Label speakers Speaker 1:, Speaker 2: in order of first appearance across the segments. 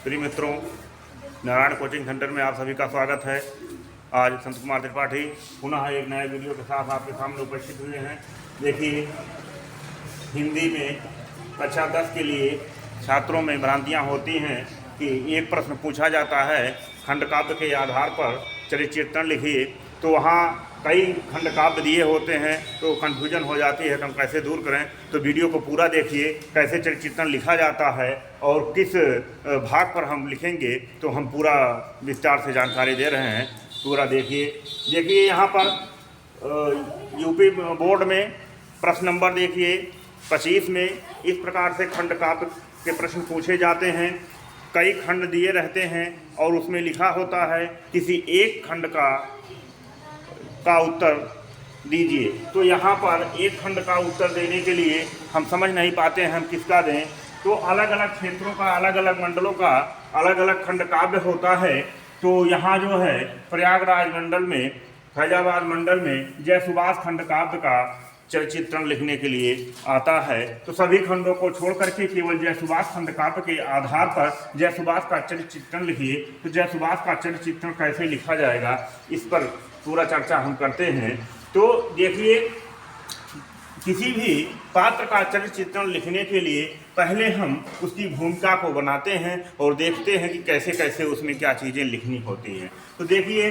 Speaker 1: प्रिय मित्रों, Narayan coaching centre में आप सभी का स्वागत है। आज संत कुमार त्रिपाठी पुनः एक नए वीडियो के साथ आपके सामने उपस्थित हुए हैं। देखिए, हिंदी में कक्षा 10 के लिए छात्रों में भ्रांतियां होती हैं कि एक प्रश्न पूछा जाता है खंडकाव्य के आधार पर चरित्र चित्रण लिखिए, तो वहाँ कई खंडकाव्य दिए होते हैं तो कन्फ्यूजन हो जाती है कि हम कैसे दूर करें। तो वीडियो को पूरा देखिए कैसे चरित्र चित्रण लिखा जाता है और किस भाग पर हम लिखेंगे, तो हम पूरा विस्तार से जानकारी दे रहे हैं। पूरा देखिए यहाँ पर यूपी बोर्ड में प्रश्न नंबर देखिए 25 में इस प्रकार से खंडकाव्य के प्रश्न पूछे जाते हैं। कई खंड दिए रहते हैं और उसमें लिखा होता है किसी एक खंड का उत्तर दीजिए। तो यहाँ पर एक खंड का उत्तर देने के लिए हम समझ नहीं पाते हैं हम किसका दें, तो अलग अलग क्षेत्रों का, अलग अलग मंडलों का अलग अलग खंड काव्य होता है। तो यहाँ जो है प्रयागराज मंडल में, फैजाबाद मंडल में जय सुभाष खंड काव्य का चरित्र चित्रण लिखने के लिए आता है। तो सभी खंडों को छोड़ करके केवल जय सुभाष खंड काव्य के आधार पर जय सुभाष का चरित्र चित्रण लिखिए। तो जय सुभाष का चरित्र चित्रण कैसे लिखा जाएगा, इस पर पूरा चर्चा हम करते हैं। तो देखिए, किसी भी पात्र का चरित्र चित्रण लिखने के लिए पहले हम उसकी भूमिका को बनाते हैं और देखते हैं कि कैसे कैसे उसमें क्या चीज़ें लिखनी होती हैं। तो देखिए,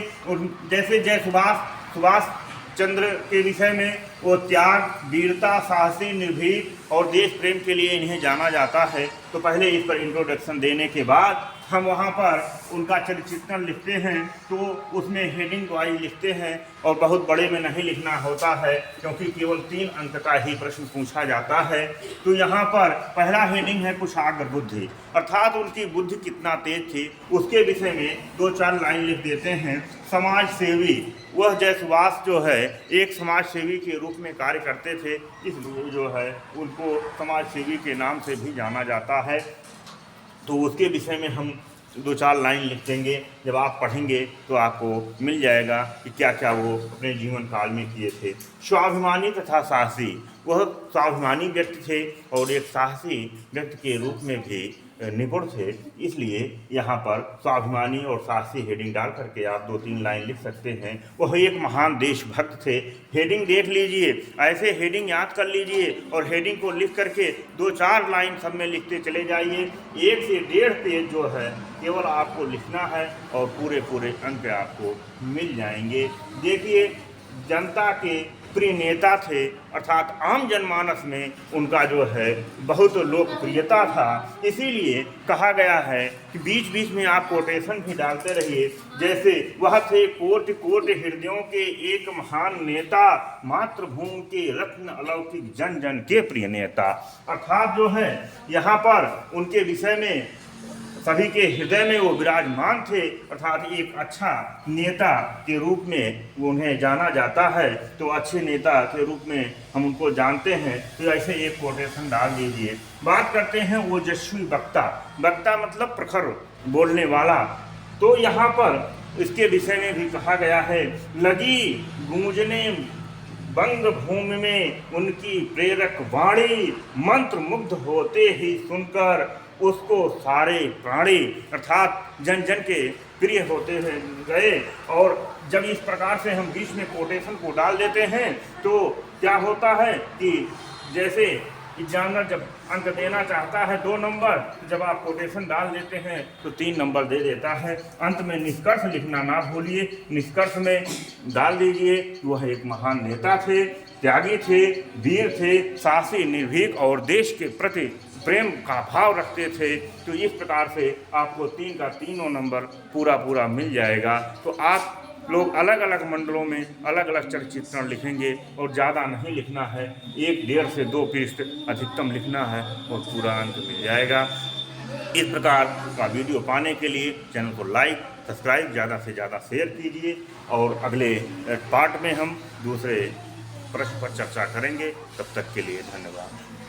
Speaker 1: जैसे जय सुभाष चंद्र के विषय में वो त्याग, वीरता, साहसी, निर्भीक और देश प्रेम के लिए इन्हें जाना जाता है। तो पहले इस पर इंट्रोडक्शन देने के बाद हम वहाँ पर उनका चरित्र चित्रण लिखते हैं। तो उसमें हेडिंग वाइज लिखते हैं और बहुत बड़े में नहीं लिखना होता है क्योंकि केवल 3 अंक का ही प्रश्न पूछा जाता है। तो यहाँ पर पहला हेडिंग है कुशाग्र बुद्धि, अर्थात उनकी बुद्धि कितना तेज थी उसके विषय में 2-4 लाइन लिख देते हैं। समाज सेवी, वह जय सुभाष जो है एक समाज सेवी के रूप में कार्य करते थे, इसलिए जो है उनको समाज सेवी के नाम से भी जाना जाता है। तो उसके विषय में हम 2-4 लाइन लिख देंगे। जब आप पढ़ेंगे तो आपको मिल जाएगा कि क्या क्या वो अपने जीवन काल में किए थे। स्वाभिमानी तथा साहसी, वह स्वाभिमानी व्यक्ति थे और एक साहसी व्यक्ति के रूप में भी निपुण थे, इसलिए यहाँ पर स्वाभिमानी और साहसी हेडिंग डाल करके आप 2-3 लाइन लिख सकते हैं। वह एक महान देशभक्त थे। हेडिंग देख लीजिए, ऐसे हेडिंग याद कर लीजिए और हेडिंग को लिख करके 2-4 लाइन सब में लिखते चले जाइए। 1 से 1.5 पेज जो है केवल आपको लिखना है और पूरे अंक आपको मिल जाएंगे। देखिए, जनता के प्रिय नेता थे, अर्थात आम जनमानस में उनका जो है बहुत लोकप्रियता था। इसीलिए कहा गया है कि बीच बीच में आप कोटेशन भी डालते रहिए। जैसे वह थे कोटि कोटि हृदयों के एक महान नेता, मातृभूमि के रत्न अलौकिक जन जन के प्रिय नेता। अर्थात जो है यहाँ पर उनके विषय में सभी के हृदय में वो विराजमान थे, अर्थात एक अच्छा नेता के रूप में वो उन्हें जाना जाता है। तो अच्छे नेता के रूप में हम उनको जानते हैं। तो ऐसे एक कोटेशन डाल दीजिए। बात करते हैं ओजस्वी वक्ता, वक्ता मतलब प्रखर बोलने वाला। तो यहाँ पर इसके विषय में भी कहा गया है, लगी गूंजने बंग भूमि में उनकी प्रेरक वाणी, मंत्र मुग्ध होते ही सुनकर उसको सारे प्राणी, अर्थात जन जन के प्रिय होते हैं गए। और जब इस प्रकार से हम बीच में कोटेशन को डाल देते हैं तो क्या होता है कि जैसे एग्जामिनर जब अंक देना चाहता है 2 नंबर, तो जब आप कोटेशन डाल देते हैं तो 3 नंबर दे देता है। अंत में निष्कर्ष लिखना ना भूलिए, निष्कर्ष में डाल दीजिए वह एक महान नेता थे, त्यागी थे, वीर थे, साहसी, निर्भीक और देश के प्रति प्रेम का भाव रखते थे। तो इस प्रकार से आपको 3 का 3 नंबर पूरा मिल जाएगा। तो आप लोग अलग अलग मंडलों में अलग अलग चरित्र चित्रण लिखेंगे और ज़्यादा नहीं लिखना है, 1-1.5 से 2 पृष्ठ अधिकतम लिखना है और पूरा अंक मिल जाएगा। इस प्रकार का वीडियो पाने के लिए चैनल को लाइक, सब्सक्राइब, ज़्यादा से ज़्यादा शेयर कीजिए। और अगले पार्ट में हम दूसरे प्रश्न पर चर्चा करेंगे। तब तक के लिए धन्यवाद।